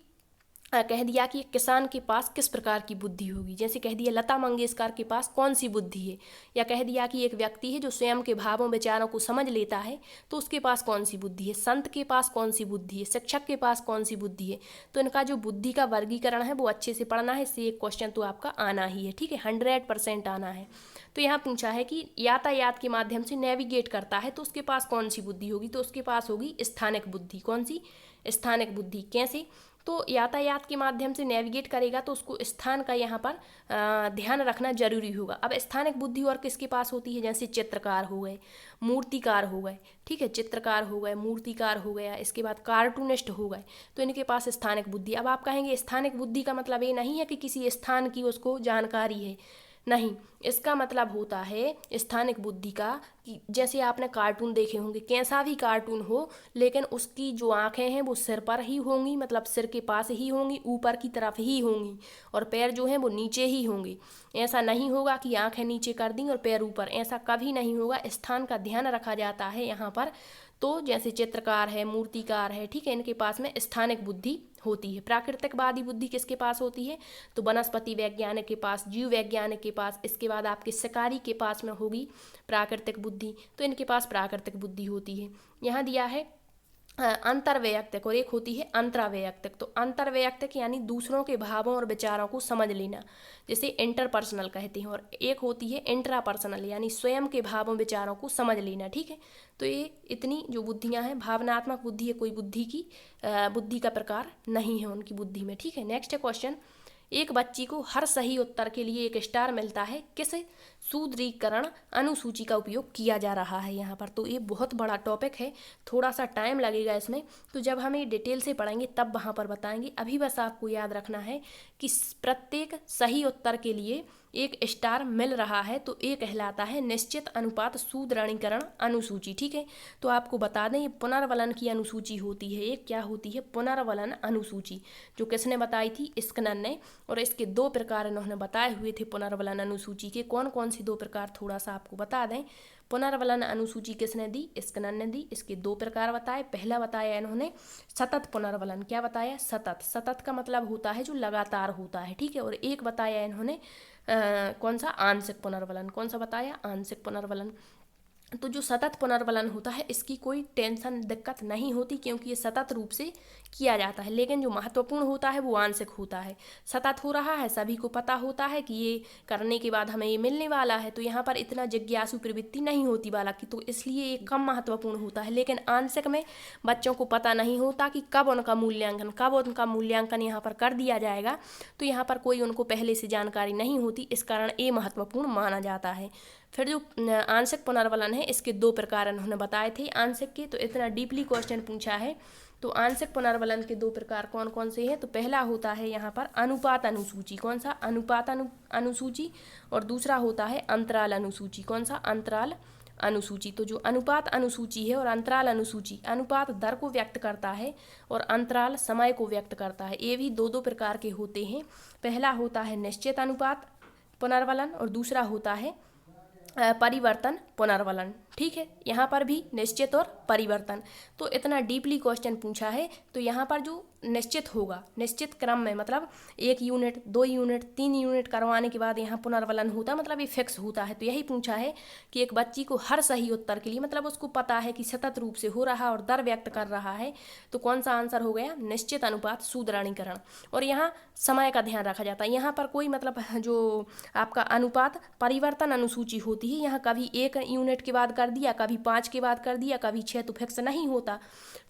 कह दिया कि किसान के पास किस प्रकार की बुद्धि होगी, जैसे कह दिया लता मंगेशकर के पास कौन सी बुद्धि है, या कह दिया कि एक व्यक्ति है जो स्वयं के भावों विचारों को समझ लेता है तो उसके पास कौन सी बुद्धि है, संत के पास कौन सी बुद्धि है, शिक्षक के पास कौन सी बुद्धि है। तो इनका जो बुद्धि का वर्गीकरण है वो अच्छे से पढ़ना है, इससे एक क्वेश्चन तो आपका आना ही है। ठीक है, 100% आना है। तो यहाँ पूछा है कि यातायात के माध्यम से नेविगेट करता है तो उसके पास कौन सी बुद्धि होगी, तो उसके पास होगी स्थानिक बुद्धि। कौन सी, स्थानिक बुद्धि। कैसे, तो यातायात के माध्यम से नेविगेट करेगा तो उसको स्थान का यहाँ पर ध्यान रखना जरूरी होगा। अब स्थानिक बुद्धि और किसके पास होती है, जैसे चित्रकार हो गए, मूर्तिकार हो गए। ठीक है, चित्रकार हो गए, मूर्तिकार हो गया, इसके बाद कार्टूनिस्ट हो गए, तो इनके पास स्थानिक बुद्धि। अब आप कहेंगे स्थानिक बुद्धि का मतलब ये नहीं है कि किसी स्थान की उसको जानकारी है, नहीं, इसका मतलब होता है स्थानिक बुद्धि का कि जैसे आपने कार्टून देखे होंगे, कैसा भी कार्टून हो लेकिन उसकी जो आंखें हैं वो सिर पर ही होंगी, मतलब सिर के पास ही होंगी, ऊपर की तरफ ही होंगी, और पैर जो हैं वो नीचे ही होंगे। ऐसा नहीं होगा कि आंखें नीचे कर दी और पैर ऊपर, ऐसा कभी नहीं होगा। स्थान का ध्यान रखा जाता है यहाँ पर। तो जैसे चित्रकार है, मूर्तिकार है, ठीक है, इनके पास में स्थानिक बुद्धि होती है। प्राकृतिकवादी बुद्धि किसके पास होती है, तो वनस्पति वैज्ञानिक के पास, जीव वैज्ञानिक के पास, इसके बाद आपके शिकारी के पास में होगी प्राकृतिक बुद्धि, तो इनके पास प्राकृतिक बुद्धि होती है। यहाँ दिया है अंतर्वैयक्तिक और एक होती है अंतरावैयक्तिक। तो अंतर्वैयक्तिक यानी दूसरों के भावों और विचारों को समझ लेना, जिसे इंटरपर्सनल कहते हैं, और एक होती है इंट्रापर्सनल यानी स्वयं के भावों विचारों को समझ लेना। ठीक है, तो ये इतनी जो बुद्धियां हैं, भावनात्मक बुद्धि है, कोई बुद्धि का प्रकार नहीं है उनकी बुद्धि में। ठीक है, नेक्स्ट है क्वेश्चन, एक बच्ची को हर सही उत्तर के लिए 1 स्टार मिलता है, किस सुदृढ़ीकरण अनुसूची का उपयोग किया जा रहा है यहाँ पर। तो ये बहुत बड़ा टॉपिक है, थोड़ा सा टाइम लगेगा इसमें, तो जब हम ये डिटेल से पढ़ेंगे तब वहाँ पर बताएंगे। अभी बस आपको याद रखना है कि प्रत्येक सही उत्तर के लिए 1 स्टार मिल रहा है, तो ये कहलाता है निश्चित अनुपात सुदृढ़ीकरण अनुसूची। ठीक है, तो आपको बता दें ये पुनर्वलन की अनुसूची होती है। एक क्या होती है, पुनर्वलन अनुसूची, जो किसने बताई थी, स्किनर ने, और इसके 2 प्रकार इन्होंने बताए हुए थे पुनर्वलन अनुसूची के। कौन कौन सी 2 प्रकार, थोड़ा सा आपको बता दें। पुनर्वलन अनुसूची किसने दी, स्किनर ने दी। इसके 2 प्रकार बताए। पहला बताया इन्होंने सतत पुनर्वलन। क्या बताया, सतत। सतत का मतलब होता है जो लगातार होता है। ठीक है, और एक बताया इन्होंने कौन सा, आंशिक पुनर्वलन। कौन सा बताया, आंशिक पुनर्वलन। तो जो सतत पुनर्वलन होता है इसकी कोई टेंशन दिक्कत नहीं होती, क्योंकि ये सतत रूप से किया जाता है। लेकिन जो महत्वपूर्ण होता है वो आंशिक होता है। सतत हो रहा है, सभी को पता होता है कि ये करने के बाद हमें ये मिलने वाला है, तो यहाँ पर इतना जिज्ञासु प्रवृत्ति नहीं होती बालक की, तो इसलिए ये कम महत्वपूर्ण होता है। लेकिन आंशिक में बच्चों को पता नहीं होता कि कब उनका मूल्यांकन यहाँ पर कर दिया जाएगा, तो यहाँ पर कोई उनको पहले से जानकारी नहीं होती, इस कारण ये महत्वपूर्ण माना जाता है। फिर जो आंशिक पुनर्वलन है इसके दो प्रकार उन्होंने बताए थे आंशिक के, तो इतना डीपली क्वेश्चन पूछा है। तो आंशिक पुनर्वलन के दो प्रकार कौन कौन से हैं? तो पहला होता है यहाँ पर अनुपात अनुसूची। कौन सा? अनुपात अनुसूची। और दूसरा होता है अंतराल अनुसूची। कौन सा? अंतराल अनुसूची। तो जो अनुपात अनुसूची है और अंतराल अनुसूची, अनुपात दर को व्यक्त करता है और अंतराल समय को व्यक्त करता है। ये भी दो दो प्रकार के होते हैं। पहला होता है निश्चित अनुपात पुनर्वलन और दूसरा होता है परिवर्तन पुनर्वलन। ठीक है, यहाँ पर भी निश्चित और परिवर्तन। तो इतना डीपली क्वेश्चन पूछा है। तो यहाँ पर जो निश्चित होगा, निश्चित क्रम में मतलब 1 यूनिट 2 यूनिट 3 यूनिट करवाने के बाद यहाँ पुनर्वलन होता है, मतलब ये फिक्स होता है। तो यही पूछा है कि एक बच्ची को हर सही उत्तर के लिए, मतलब उसको पता है कि सतत रूप से हो रहा और दर व्यक्त कर रहा है, तो कौन सा आंसर हो गया? निश्चित अनुपात सुदृढ़ीकरण। और यहाँ समय का ध्यान रखा जाता है। यहाँ पर कोई मतलब जो आपका अनुपात परिवर्तन अनुसूची होती है, यहाँ कभी 1 यूनिट के बाद कर दिया, कभी 5 के बाद कर दिया, कभी 6, तो फिक्स नहीं होता।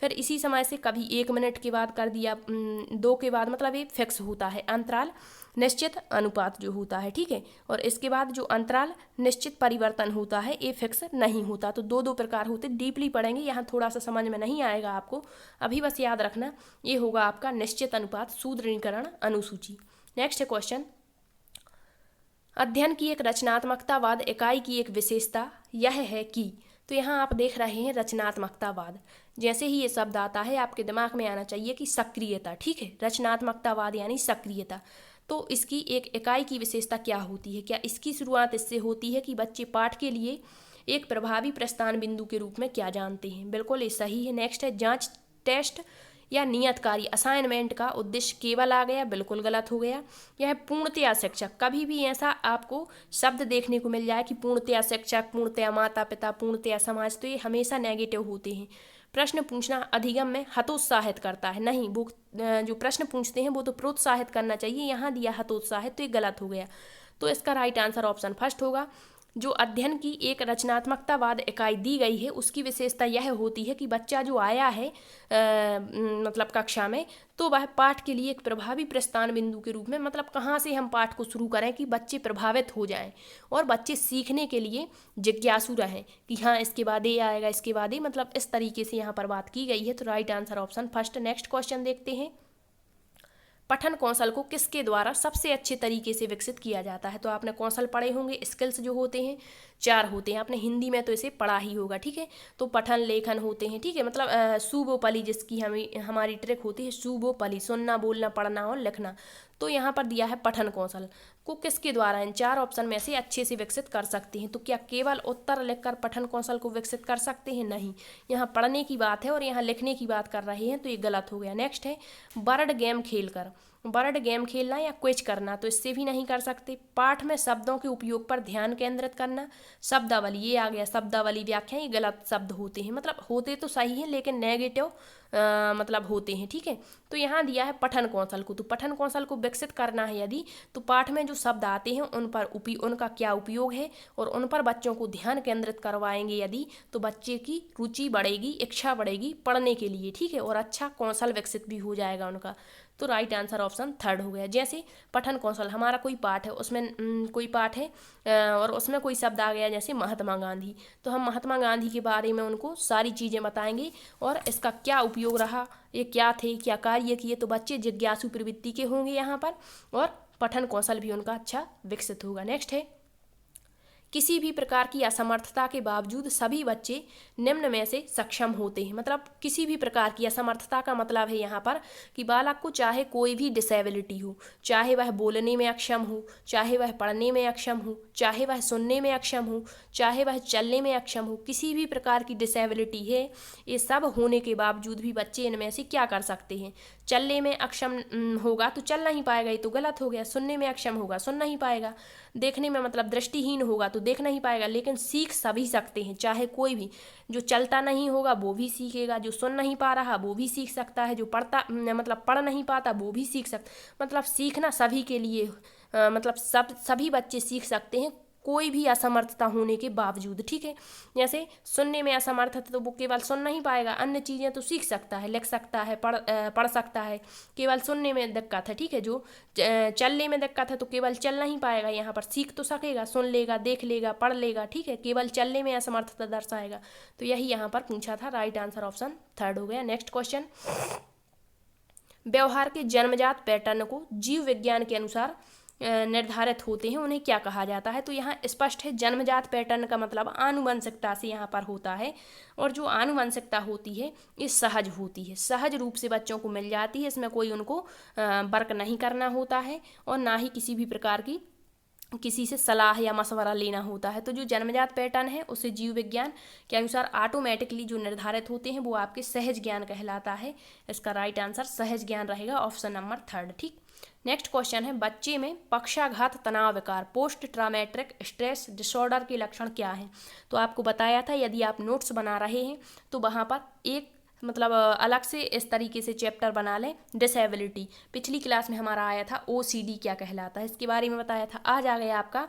फिर इसी समय से कभी 1 मिनट के बाद कर दिया, 2 के बाद, मतलब ये फिक्स होता है अंतराल निश्चित अनुपात जो होता है। ठीक है, और इसके बाद जो अंतराल निश्चित परिवर्तन होता है ये फिक्स नहीं होता। तो दो दो प्रकार होते, डीपली पढ़ेंगे, यहाँ थोड़ा सा समझ में नहीं आएगा आपको, अभी बस याद रखना ये होगा आपका निश्चित अनुपात सुदृढ़ीकरण अनुसूची। नेक्स्ट क्वेश्चन, अध्ययन की एक रचनात्मकतावाद इकाई की एक विशेषता यह है कि, तो यहाँ आप देख रहे हैं रचनात्मकतावाद। जैसे ही ये शब्द आता है आपके दिमाग में आना चाहिए कि सक्रियता। ठीक है, रचनात्मकतावाद यानी सक्रियता। तो इसकी एक इकाई की विशेषता क्या होती है? क्या इसकी शुरुआत इससे होती है कि बच्चे पाठ के लिए एक प्रभावी प्रस्थान बिंदु के रूप में क्या जानते हैं? बिल्कुल ये सही है। नेक्स्ट है, जांच, टेस्ट या नियत कार्य असाइनमेंट का उद्देश्य केवल आ गया, बिल्कुल गलत हो गया। यह पूर्णतया शिक्षक, कभी भी ऐसा आपको शब्द देखने को मिल जाए कि पूर्णतया शिक्षक, पूर्णतया माता पिता, पूर्णतया समाज, तो ये हमेशा नेगेटिव होते हैं। प्रश्न पूछना अधिगम में हतोत्साहित करता है, नहीं, वो जो प्रश्न पूछते हैं वो तो प्रोत्साहित करना चाहिए, यहाँ दिया हतोत्साहित, तो ये गलत हो गया। तो इसका राइट आंसर ऑप्शन फर्स्ट होगा। जो अध्ययन की एक रचनात्मकतावाद इकाई दी गई है उसकी विशेषता यह होती है कि बच्चा जो आया है मतलब कक्षा में, तो वह पाठ के लिए एक प्रभावी प्रस्थान बिंदु के रूप में, मतलब कहाँ से हम पाठ को शुरू करें कि बच्चे प्रभावित हो जाएं और बच्चे सीखने के लिए जिज्ञासु रहें कि हाँ इसके बाद ये आएगा, इसके बाद ये, मतलब इस तरीके से यहाँ पर बात की गई है। तो right answer option first. Next question देखते हैं, पठन कौशल को किसके द्वारा सबसे अच्छे तरीके से विकसित किया जाता है? तो आपने कौशल पढ़े होंगे, स्किल्स जो होते हैं 4 होते हैं, आपने हिंदी में तो इसे पढ़ा ही होगा। ठीक है, तो पठन लेखन होते हैं। ठीक है, मतलब सुबोपली जिसकी हमारी ट्रिक होती है, सुबोपली, सुनना बोलना पढ़ना और लिखना। तो यहाँ पर दिया है पठन कौशल को किसके द्वारा इन 4 ऑप्शन में से अच्छे से विकसित कर सकते हैं? तो क्या केवल उत्तर लिखकर पठन कौशल को विकसित कर सकते हैं? नहीं, यहाँ पढ़ने की बात है और यहाँ लिखने की बात कर रहे हैं, तो ये गलत हो गया। नेक्स्ट है, वर्ड गेम खेलकर, वर्ड गेम खेलना या क्विज करना, तो इससे भी नहीं कर सकते। पाठ में शब्दों के उपयोग पर ध्यान केंद्रित करना, शब्दावली, ये आ गया शब्दावली व्याख्या, ये गलत शब्द होते हैं, मतलब होते तो सही है लेकिन नेगेटिव मतलब होते हैं। ठीक है, तो यहाँ दिया है पठन कौशल को, तो पठन कौशल को विकसित करना है यदि, तो पाठ में जो शब्द आते हैं उन पर उनका क्या उपयोग है और उन पर बच्चों को ध्यान केंद्रित करवाएंगे यदि, तो बच्चे की रुचि बढ़ेगी, इच्छा बढ़ेगी पढ़ने के लिए। ठीक है, और अच्छा कौशल विकसित भी हो जाएगा उनका। तो राइट आंसर ऑप्शन थर्ड हो गया। जैसे पठन कौशल, हमारा कोई पाठ है, उसमें कोई पाठ है और उसमें कोई शब्द आ गया जैसे महात्मा गांधी, तो हम महात्मा गांधी के बारे में उनको सारी चीज़ें बताएंगे और इसका क्या उपयोग रहा, ये क्या थे, क्या कार्य किए, तो बच्चे जिज्ञासु प्रवृत्ति के होंगे यहाँ पर और पठन कौशल भी उनका अच्छा विकसित होगा। नेक्स्ट है, किसी भी प्रकार की असमर्थता के बावजूद सभी बच्चे निम्न में से सक्षम होते हैं। मतलब किसी भी प्रकार की असमर्थता का मतलब है यहाँ पर कि बालक को चाहे कोई भी डिसेबिलिटी हो, चाहे वह बोलने में अक्षम हो, चाहे वह पढ़ने में अक्षम हो, चाहे वह सुनने में अक्षम हो, चाहे वह चलने में अक्षम हो, किसी भी प्रकार की डिसेबिलिटी है, ये सब होने के बावजूद भी बच्चे इनमें से क्या कर सकते हैं? चलने में अक्षम होगा तो चल नहीं पाएगा, ये तो गलत हो गया। सुनने में अक्षम होगा, सुन नहीं पाएगा। देखने में मतलब दृष्टिहीन होगा तो देख नहीं पाएगा, लेकिन सीख सभी सकते हैं, चाहे कोई भी। जो चलता नहीं होगा वो भी सीखेगा, जो सुन नहीं पा रहा वो भी सीख सकता है, जो पढ़ता मतलब पढ़ नहीं पाता वो भी सीख सकता, मतलब सीखना सभी के लिए मतलब सभी बच्चे सीख सकते हैं, कोई भी असमर्थता होने के बावजूद, ठीक है। जैसे सुनने में असमर्थ है तो वो केवल सुन नहीं पाएगा, अन्य चीज़ें तो सीख सकता है, लिख सकता है, पढ़ सकता है, केवल सुनने में दिक्कत है, ठीक है। जो चलने में दिक्कत है तो केवल चल नहीं पाएगा, यहाँ पर सीख तो सकेगा, सुन लेगा, देख लेगा, पढ़ लेगा, ठीक है, केवल चलने में असमर्थता दर्शाएगा। तो यही यहाँ पर पूछा था, राइट आंसर ऑप्शन 3 हो गया। नेक्स्ट क्वेश्चन, व्यवहार के जन्मजात पैटर्न को जीव विज्ञान के अनुसार निर्धारित होते हैं, उन्हें क्या कहा जाता है। तो यहाँ स्पष्ट है, जन्मजात पैटर्न का मतलब आनुवंशिकता से यहाँ पर होता है, और जो आनुवंशिकता होती है ये सहज होती है, सहज रूप से बच्चों को मिल जाती है, इसमें कोई उनको वर्क नहीं करना होता है और ना ही किसी भी प्रकार की किसी से सलाह या मशवरा लेना होता है। तो जो जन्मजात पैटर्न है उसे जीव विज्ञान के अनुसार ऑटोमेटिकली जो निर्धारित होते हैं वो आपके सहज ज्ञान कहलाता है। इसका राइट आंसर सहज ज्ञान रहेगा, ऑप्शन नंबर 3, ठीक। नेक्स्ट क्वेश्चन है, बच्चे में पक्षाघात तनाव विकार पोस्ट ट्रॉमेटिक स्ट्रेस डिसऑर्डर के लक्षण क्या हैं। तो आपको बताया था, यदि आप नोट्स बना रहे हैं तो वहाँ पर एक मतलब अलग से इस तरीके से चैप्टर बना लें, डिसेबिलिटी। पिछली क्लास में हमारा आया था OCD क्या कहलाता है, इसके बारे में बताया था। आज आ गया आपका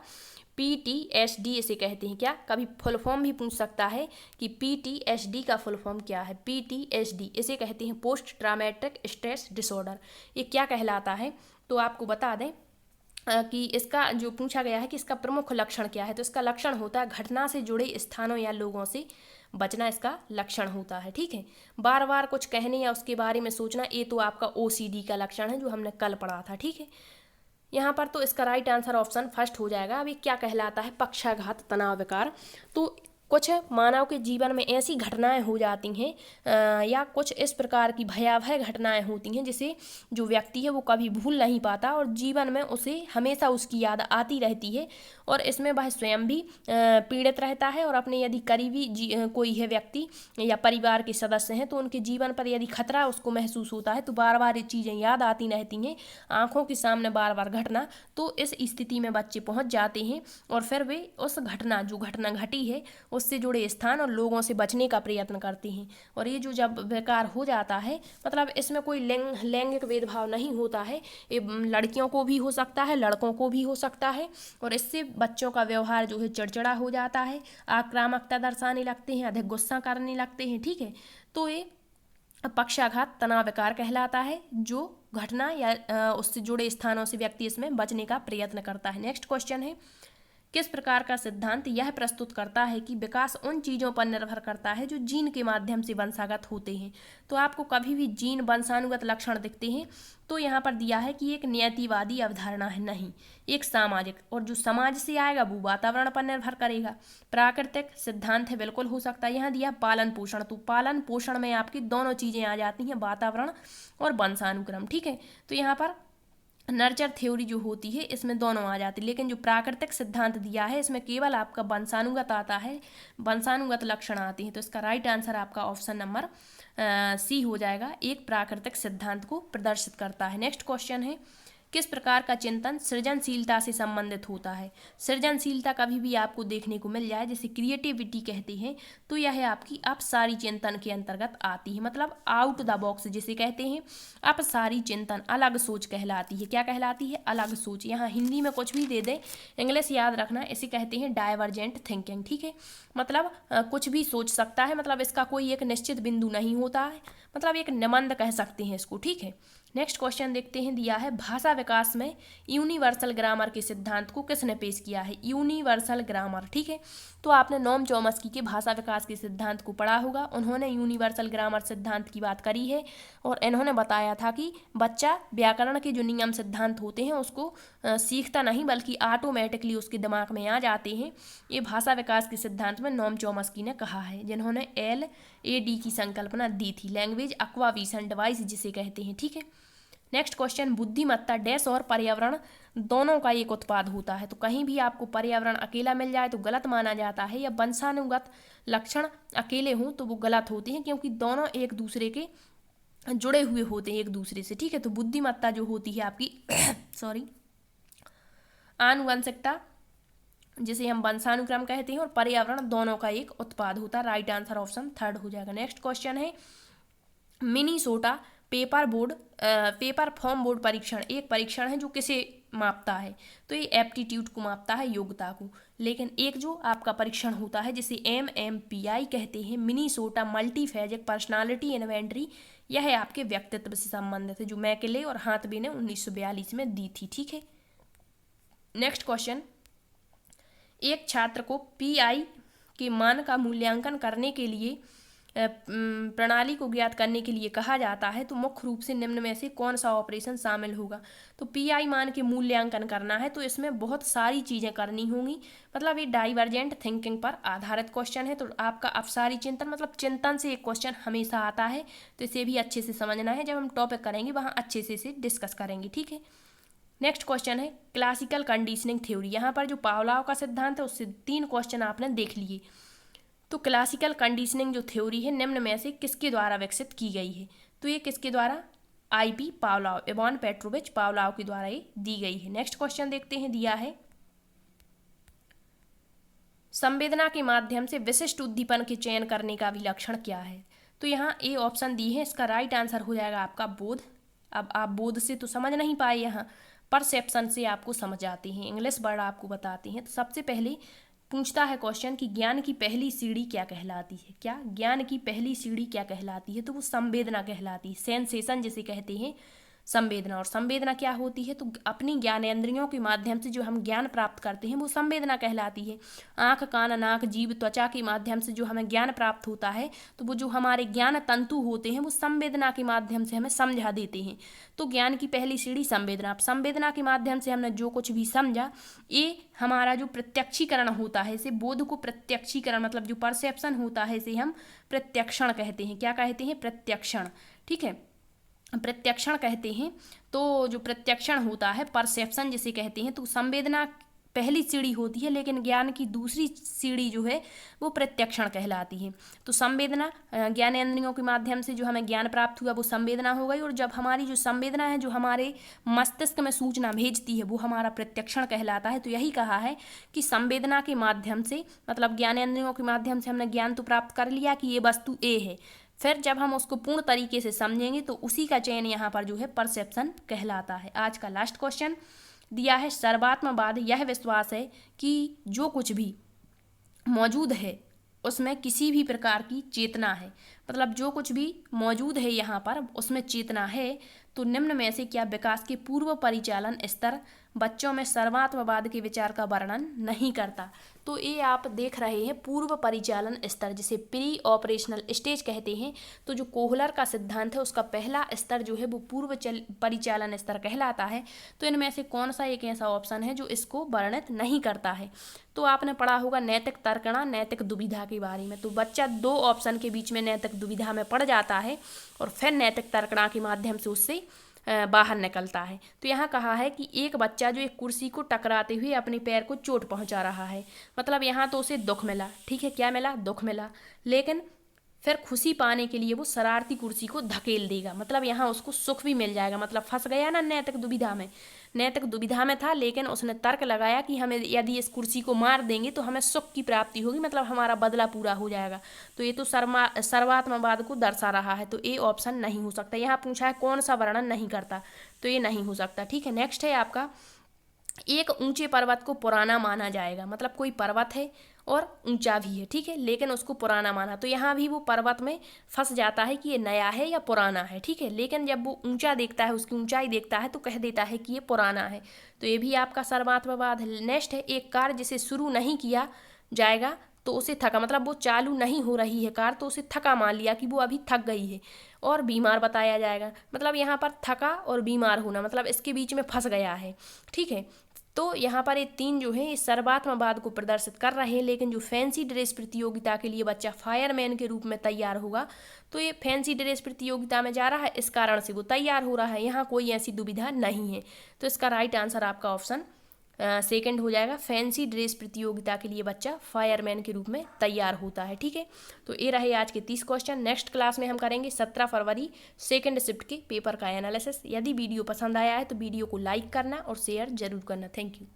PTSD, इसे कहते हैं क्या, कभी फुल फॉर्म भी पूछ सकता है कि PTSD का फुल फॉर्म क्या है। PTSD इसे कहते हैं पोस्ट ट्रॉमेटिक स्ट्रेस डिसऑर्डर। ये क्या कहलाता है तो आपको बता दें कि इसका जो पूछा गया है कि इसका प्रमुख लक्षण क्या है। तो इसका लक्षण होता है घटना से जुड़े स्थानों या लोगों से बचना, इसका लक्षण होता है, ठीक है। बार बार कुछ कहने या उसके बारे में सोचना, ये तो आपका OCD का लक्षण है जो हमने कल पढ़ा था, ठीक है। यहाँ पर तो इसका राइट आंसर ऑप्शन फर्स्ट हो जाएगा। अभी क्या कहलाता है पक्षाघात तनाव विकार, तो कुछ मानव के जीवन में ऐसी घटनाएं हो जाती हैं या कुछ इस प्रकार की भयावह घटनाएं होती हैं जिसे जो व्यक्ति है वो कभी भूल नहीं पाता और जीवन में उसे हमेशा उसकी याद आती रहती है, और इसमें वह स्वयं भी पीड़ित रहता है और अपने यदि करीबी कोई है व्यक्ति या परिवार के सदस्य हैं तो उनके जीवन पर यदि खतरा उसको महसूस होता है तो बार बार ये चीज़ें याद आती रहती हैं, आंखों के सामने बार बार घटना। तो इस स्थिति में बच्चे पहुँच जाते हैं और फिर वे उस घटना जो घटना घटी है उससे जुड़े स्थान और लोगों से बचने का प्रयत्न करते हैं। और ये जो जब विकार हो जाता है मतलब इसमें कोई लैंगिक भेदभाव नहीं होता है, ये लड़कियों को भी हो सकता है, लड़कों को भी हो सकता है, और इससे बच्चों का व्यवहार जो है चिड़चिड़ा हो जाता है, आक्रामकता दर्शाने लगते हैं, अधिक गुस्सा करने लगते हैं, ठीक है। तो ये पक्षाघात तनाव विकार कहलाता है, जो घटना या उससे जुड़े स्थानों से व्यक्ति इसमें बचने का प्रयत्न करता है। नेक्स्ट क्वेश्चन है, किस प्रकार का सिद्धांत यह प्रस्तुत करता है कि विकास उन चीज़ों पर निर्भर करता है जो जीन के माध्यम से वंशागत होते हैं। तो आपको कभी भी जीन वंशानुगत लक्षण दिखते हैं तो यहाँ पर दिया है कि एक नियतिवादी अवधारणा है, नहीं, एक सामाजिक, और जो समाज से आएगा वो वातावरण पर निर्भर करेगा। प्राकृतिक सिद्धांत है, बिल्कुल हो सकता है। यहाँ दिया पालन पोषण, तो पालन पोषण में आपकी दोनों चीज़ें आ जाती हैं, वातावरण और वंशानुक्रम, ठीक है। तो यहाँ पर नर्चर थ्योरी जो होती है इसमें दोनों आ जाती है, लेकिन जो प्राकृतिक सिद्धांत दिया है इसमें केवल आपका वंशानुगत आता है, वंशानुगत लक्षण आते हैं। तो इसका राइट आंसर आपका ऑप्शन नंबर C हो जाएगा, एक प्राकृतिक सिद्धांत को प्रदर्शित करता है। नेक्स्ट क्वेश्चन है, किस प्रकार का चिंतन सृजनशीलता से संबंधित होता है। सृजनशीलता कभी भी आपको देखने को मिल जाए जिसे क्रिएटिविटी कहते हैं तो यह आपकी अपसारी चिंतन के अंतर्गत आती है, मतलब आउट द बॉक्स जिसे कहते हैं। अपसारी चिंतन अलग सोच कहलाती है, क्या कहलाती है, अलग सोच। यहाँ हिंदी में कुछ भी दे दें, इंग्लिश याद रखना, इसे कहते हैं डाइवर्जेंट थिंकिंग, ठीक है। मतलब कुछ भी सोच सकता है, मतलब इसका कोई एक निश्चित बिंदु नहीं होता है, मतलब एक निबंध कह सकते हैं इसको, ठीक है। नेक्स्ट क्वेश्चन देखते हैं, दिया है भाषा विकास में यूनिवर्सल ग्रामर के सिद्धांत को किसने पेश किया है। यूनिवर्सल ग्रामर, ठीक है। तो आपने नोम चॉम्स्की के भाषा विकास के सिद्धांत को पढ़ा होगा, उन्होंने यूनिवर्सल ग्रामर सिद्धांत की बात करी है और इन्होंने बताया था कि बच्चा व्याकरण के जो नियम सिद्धांत होते हैं उसको सीखता नहीं बल्कि ऑटोमेटिकली उसके दिमाग में आ जाते हैं। ये भाषा विकास के सिद्धांत में नोम चॉम्स्की ने कहा है, जिन्होंने LAD की संकल्पना दी थी, लैंग्वेज एक्वाजिशन डिवाइस जिसे कहते हैं, ठीक है। नेक्स्ट क्वेश्चन, बुद्धिमत्ता डैश और पर्यावरण दोनों का एक उत्पाद होता है। तो कहीं भी आपको पर्यावरण अकेला मिल जाए तो गलत माना जाता है, या वंशानुगत लक्षण अकेले हों तो वो गलत होते हैं, क्योंकि दोनों एक दूसरे के जुड़े हुए होते हैं एक दूसरे से, ठीक है। तो बुद्धिमत्ता जो होती है आपकी आनुवंशिकता जिसे हम वंशानुक्रम कहते हैं, और पर्यावरण दोनों का एक उत्पाद होता है। राइट आंसर ऑप्शन 3 हो जाएगा। नेक्स्ट क्वेश्चन है, मिनीसोटा पेपर फॉर्म बोर्ड परीक्षण एक परीक्षण है जो किसे मापता है, तो ये एप्टीट्यूड को मापता है, योग्यता को। लेकिन एक जो आपका परीक्षण होता है जिसे MMPI कहते हैं, मिनीसोटा मल्टीफेजिक पर्सनालिटी इन्वेंटरी, यह आपके व्यक्तित्व से संबंधित है, जो मैकेले और हाथवे ने 1942 में दी थी। ठीक है, नेक्स्ट क्वेश्चन, एक छात्र को PI के मान का मूल्यांकन करने के लिए प्रणाली को ज्ञात करने के लिए कहा जाता है, तो मुख्य रूप से निम्न में से कौन सा ऑपरेशन शामिल होगा। तो PI मान के मूल्यांकन करना है तो इसमें बहुत सारी चीज़ें करनी होंगी, मतलब ये डाइवर्जेंट थिंकिंग पर आधारित क्वेश्चन है। तो आपका अवसारी चिंतन, मतलब चिंतन से एक क्वेश्चन हमेशा आता है, तो इसे भी अच्छे से समझना है। जब हम टॉपिक करेंगे वहाँ अच्छे से इसे डिस्कस करेंगे। ठीक है, नेक्स्ट क्वेश्चन है क्लासिकल कंडीशनिंग थ्योरी। यहाँ पर जो पावलोव का सिद्धांत है उससे 3 क्वेश्चन आपने देख लिए। तो क्लासिकल कंडीशनिंग जो थ्योरी है निम्न में से किसके द्वारा विकसित की गई है, तो ये किसके द्वारा, IP Pavlov, Ivan Petrovich Pavlov के द्वारा ये दी गई है। नेक्स्ट क्वेश्चन देखते हैं, दिया है संवेदना के माध्यम से विशिष्ट उद्दीपन के चयन करने का भी लक्षण क्या है। तो यहाँ ए ऑप्शन दी है, इसका राइट आंसर हो जाएगा आपका बोध। अब आप बोध से तो समझ नहीं पाए, यहाँ परसेप्शन से आपको समझ आते हैं, इंग्लिश वर्ड आपको बताते हैं। तो सबसे पहले पूछता है क्वेश्चन कि ज्ञान की पहली सीढ़ी क्या कहलाती है। क्या ज्ञान की पहली सीढ़ी क्या कहलाती है, तो वो संवेदना कहलाती है, सेंसेशन जिसे कहते हैं संवेदना। और संवेदना क्या होती है, तो अपनी ज्ञानेंद्रियों के माध्यम से जो हम ज्ञान प्राप्त करते हैं वो संवेदना कहलाती है। आँख, कान, नाक, जीभ, त्वचा के माध्यम से जो हमें ज्ञान प्राप्त होता है, तो वो जो हमारे ज्ञान तंतु होते हैं वो संवेदना के माध्यम से हमें समझा देते हैं। तो ज्ञान की पहली सीढ़ी संवेदना। अब संवेदना के माध्यम से हमने जो कुछ भी समझा, ये हमारा जो प्रत्यक्षीकरण होता है, इसे बोध को प्रत्यक्षीकरण, मतलब जो परसेप्शन होता है इसे हम प्रत्यक्षण कहते हैं। क्या कहते हैं, प्रत्यक्षण। ठीक है, प्रत्यक्षण कहते हैं। तो जो प्रत्यक्षण होता है, परसेप्शन जिसे कहते हैं, तो संवेदना पहली सीढ़ी होती है, लेकिन ज्ञान की दूसरी सीढ़ी जो है वो प्रत्यक्षण कहलाती है। तो संवेदना, ज्ञानेंद्रियों के माध्यम से जो हमें ज्ञान प्राप्त हुआ वो संवेदना हो गई, और जब हमारी जो संवेदना है जो हमारे मस्तिष्क में सूचना भेजती है वो हमारा प्रत्यक्षण कहलाता है। तो यही कहा है कि संवेदना के माध्यम से, मतलब ज्ञानेंद्रियों के माध्यम से हमने ज्ञान तो प्राप्त कर लिया कि ये वस्तु ए है, फिर जब हम उसको पूर्ण तरीके से समझेंगे तो उसी का चयन यहाँ पर जो है परसेप्शन कहलाता है। आज का लास्ट क्वेश्चन दिया है सर्वात्मवाद यह विश्वास है कि जो कुछ भी मौजूद है उसमें किसी भी प्रकार की चेतना है, मतलब जो कुछ भी मौजूद है यहाँ पर उसमें चेतना है। तो निम्न में से क्या विकास के पूर्व परिचालन स्तर बच्चों में सर्वात्मवाद के विचार का वर्णन नहीं करता। तो ये आप देख रहे हैं पूर्व परिचालन स्तर, जिसे प्री ऑपरेशनल स्टेज कहते हैं। तो जो कोहलर का सिद्धांत है उसका पहला स्तर जो है वो पूर्व परिचालन स्तर कहलाता है। तो इनमें से कौन सा एक ऐसा ऑप्शन है जो इसको वर्णित नहीं करता है। तो आपने पढ़ा होगा नैतिक तर्कणा, नैतिक दुविधा के बारे में। तो बच्चा 2 ऑप्शन के बीच में नैतिक दुविधा में पड़ जाता है और फिर नैतिक तर्कणा के माध्यम से उससे बाहर निकलता है। तो यहाँ कहा है कि एक बच्चा जो एक कुर्सी को टकराते हुए अपने पैर को चोट पहुँचा रहा है, मतलब यहाँ तो उसे दुख मिला, ठीक है, क्या मिला, दुख मिला, लेकिन फिर खुशी पाने के लिए वो शरारती कुर्सी को धकेल देगा, मतलब यहाँ उसको सुख भी मिल जाएगा, मतलब फंस गया ना नैतिक दुविधा में। नैतिक दुविधा में था, लेकिन उसने तर्क लगाया कि हमें यदि इस कुर्सी को मार देंगे तो हमें सुख की प्राप्ति होगी, मतलब हमारा बदला पूरा हो जाएगा। तो ये तो सर्वात्मवाद को दर्शा रहा है, तो ये ऑप्शन नहीं हो सकता। यहाँ पूछा है कौन सा वर्णन नहीं करता, तो ये नहीं हो सकता। ठीक है, नेक्स्ट है आपका एक ऊंचे पर्वत को पुराना माना जाएगा, मतलब कोई पर्वत है और ऊंचा भी है, ठीक है, लेकिन उसको पुराना माना। तो यहाँ भी वो पर्वत में फंस जाता है कि ये नया है या पुराना है, ठीक है, लेकिन जब वो ऊंचा देखता है, उसकी ऊंचाई देखता है तो कह देता है कि ये पुराना है। तो ये भी आपका सर्वात्मवाद है। नेक्स्ट है एक कार जिसे शुरू नहीं किया जाएगा तो उसे थका, मतलब वो चालू नहीं हो रही है कार तो उसे थका मान लिया कि वो अभी थक गई है, और बीमार बताया जाएगा, मतलब यहाँ पर थका और बीमार होना, मतलब इसके बीच में फंस गया है। ठीक है, तो यहाँ पर ये 3 जो है इस सर्वात्मवाद को प्रदर्शित कर रहे हैं। लेकिन जो फैंसी ड्रेस प्रतियोगिता के लिए बच्चा फायरमैन के रूप में तैयार होगा, तो ये फैंसी ड्रेस प्रतियोगिता में जा रहा है, इस कारण से वो तैयार हो रहा है, यहाँ कोई ऐसी दुविधा नहीं है। तो इसका राइट आंसर आपका ऑप्शन सेकंड हो जाएगा, फैंसी ड्रेस प्रतियोगिता के लिए बच्चा फायरमैन के रूप में तैयार होता है। ठीक है, तो ये रहे आज के 30 क्वेश्चन। नेक्स्ट क्लास में हम करेंगे 17 फरवरी सेकंड शिफ्ट के पेपर का एनालिसिस। यदि वीडियो पसंद आया है तो वीडियो को लाइक करना और शेयर जरूर करना। Thank you.